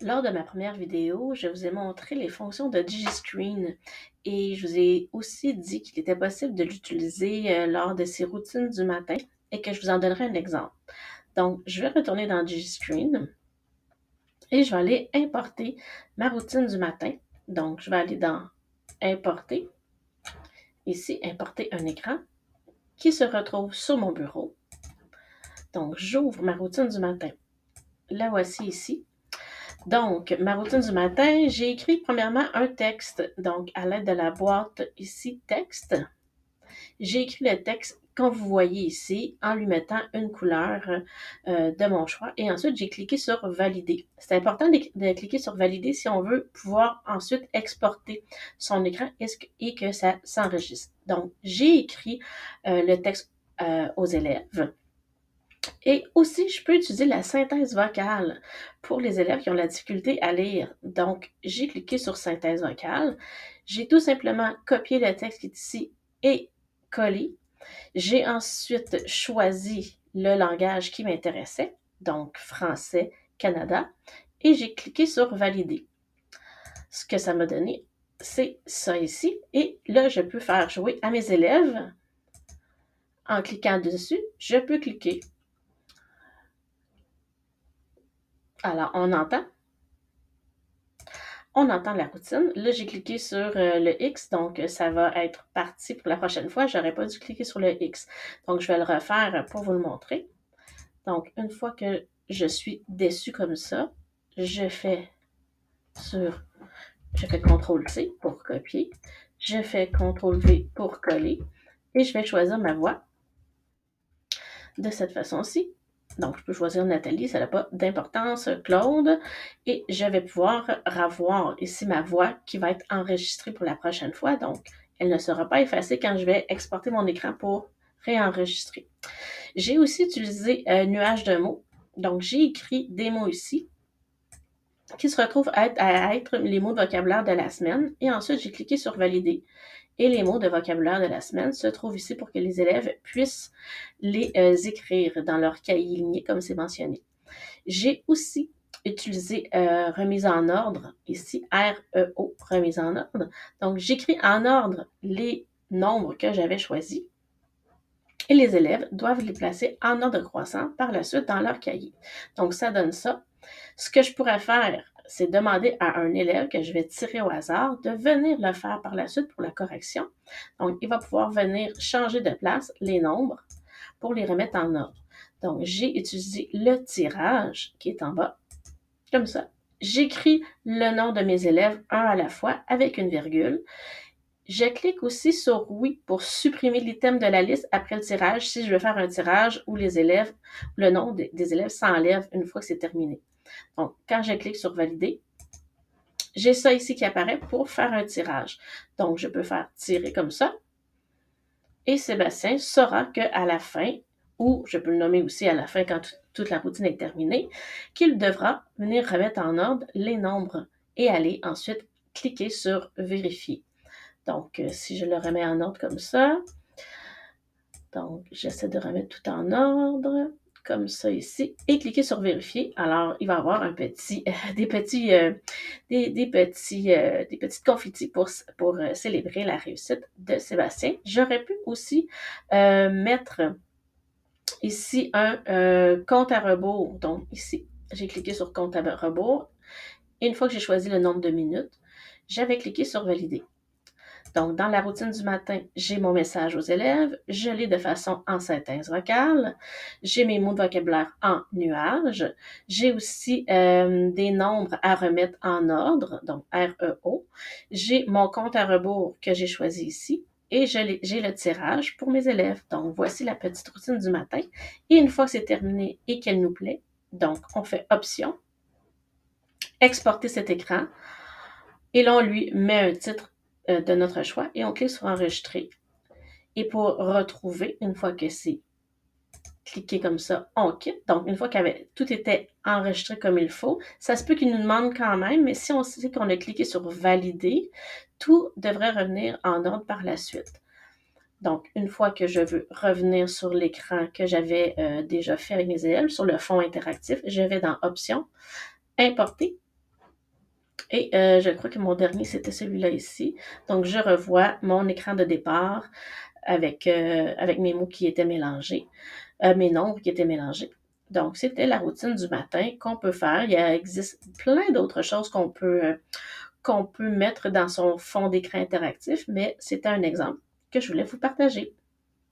Lors de ma première vidéo, je vous ai montré les fonctions de DigiScreen et je vous ai aussi dit qu'il était possible de l'utiliser lors de ces routines du matin et que je vous en donnerai un exemple. Donc, je vais retourner dans DigiScreen et je vais aller importer ma routine du matin. Donc, je vais aller dans Importer, ici, Importer un écran qui se retrouve sur mon bureau. Donc, j'ouvre ma routine du matin. La voici ici. Donc, ma routine du matin, j'ai écrit premièrement un texte. Donc, à l'aide de la boîte ici, texte, j'ai écrit le texte comme vous voyez ici en lui mettant une couleur de mon choix. Et ensuite, j'ai cliqué sur Valider. C'est important de cliquer sur Valider si on veut pouvoir ensuite exporter son écran et que ça s'enregistre. Donc, j'ai écrit le texte aux élèves. Et aussi, je peux utiliser la synthèse vocale pour les élèves qui ont la difficulté à lire. Donc, j'ai cliqué sur synthèse vocale. J'ai tout simplement copié le texte qui est ici et collé. J'ai ensuite choisi le langage qui m'intéressait, donc français, Canada, et j'ai cliqué sur valider. Ce que ça m'a donné, c'est ça ici. Et là, je peux faire jouer à mes élèves. En cliquant dessus, je peux cliquer. Alors, on entend la routine. Là, j'ai cliqué sur le X, donc ça va être parti pour la prochaine fois. J'aurais pas dû cliquer sur le X. Donc, je vais le refaire pour vous le montrer. Donc, une fois que je suis déçue comme ça, je fais CTRL-C pour copier. Je fais CTRL-V pour coller. Et je vais choisir ma voix de cette façon-ci. Donc, je peux choisir Nathalie, ça n'a pas d'importance, Claude, et je vais pouvoir revoir ici ma voix qui va être enregistrée pour la prochaine fois. Donc, elle ne sera pas effacée quand je vais exporter mon écran pour réenregistrer. J'ai aussi utilisé nuage de mots. Donc, j'ai écrit des mots ici qui se retrouvent à être les mots de vocabulaire de la semaine. Et ensuite, j'ai cliqué sur Valider. Et les mots de vocabulaire de la semaine se trouvent ici pour que les élèves puissent les écrire dans leur cahier ligné, comme c'est mentionné. J'ai aussi utilisé remise en ordre, ici, REO, remise en ordre. Donc, j'écris en ordre les nombres que j'avais choisis et les élèves doivent les placer en ordre croissant par la suite dans leur cahier. Donc, ça donne ça. Ce que je pourrais faire, c'est demander à un élève que je vais tirer au hasard de venir le faire par la suite pour la correction. Donc, il va pouvoir venir changer de place les nombres pour les remettre en ordre. Donc, j'ai utilisé le tirage qui est en bas, comme ça. J'écris le nom de mes élèves un à la fois avec une virgule. Je clique aussi sur oui pour supprimer l'item de la liste après le tirage si je veux faire un tirage où les élèves, le nom des élèves s'enlève une fois que c'est terminé. Donc, quand je clique sur valider, j'ai ça ici qui apparaît pour faire un tirage. Donc, je peux faire tirer comme ça. Et Sébastien saura qu'à la fin, ou je peux le nommer aussi à la fin quand toute la routine est terminée, qu'il devra venir remettre en ordre les nombres et aller ensuite cliquer sur vérifier. Donc, si je le remets en ordre comme ça, donc j'essaie de remettre tout en ordre, comme ça ici, et cliquer sur vérifier. Alors, il va y avoir des petites confettis pour célébrer la réussite de Sébastien. J'aurais pu aussi mettre ici un compte à rebours. Donc, ici, j'ai cliqué sur compte à rebours. Et une fois que j'ai choisi le nombre de minutes, j'avais cliqué sur valider. Donc, dans la routine du matin, j'ai mon message aux élèves, je l'ai de façon en synthèse vocale, j'ai mes mots de vocabulaire en nuage, j'ai aussi des nombres à remettre en ordre, donc REO, j'ai mon compte à rebours que j'ai choisi ici, et j'ai le tirage pour mes élèves. Donc, voici la petite routine du matin. Et une fois que c'est terminé et qu'elle nous plaît, donc, on fait Option, exporter cet écran, et là, on lui met un titre de notre choix et on clique sur enregistrer. Et pour retrouver, une fois que c'est cliqué comme ça, on quitte. Donc, une fois que tout était enregistré comme il faut, ça se peut qu'il nous demande quand même, mais si on sait qu'on a cliqué sur valider, tout devrait revenir en ordre par la suite. Donc, une fois que je veux revenir sur l'écran que j'avais déjà fait avec mes élèves, sur le fond interactif, je vais dans Options, Importer, Et je crois que mon dernier, c'était celui-là ici. Donc, je revois mon écran de départ avec mes mots qui étaient mélangés, mes nombres qui étaient mélangés. Donc, c'était la routine du matin qu'on peut faire. Il existe plein d'autres choses qu'on peut mettre dans son fond d'écran interactif, mais c'était un exemple que je voulais vous partager.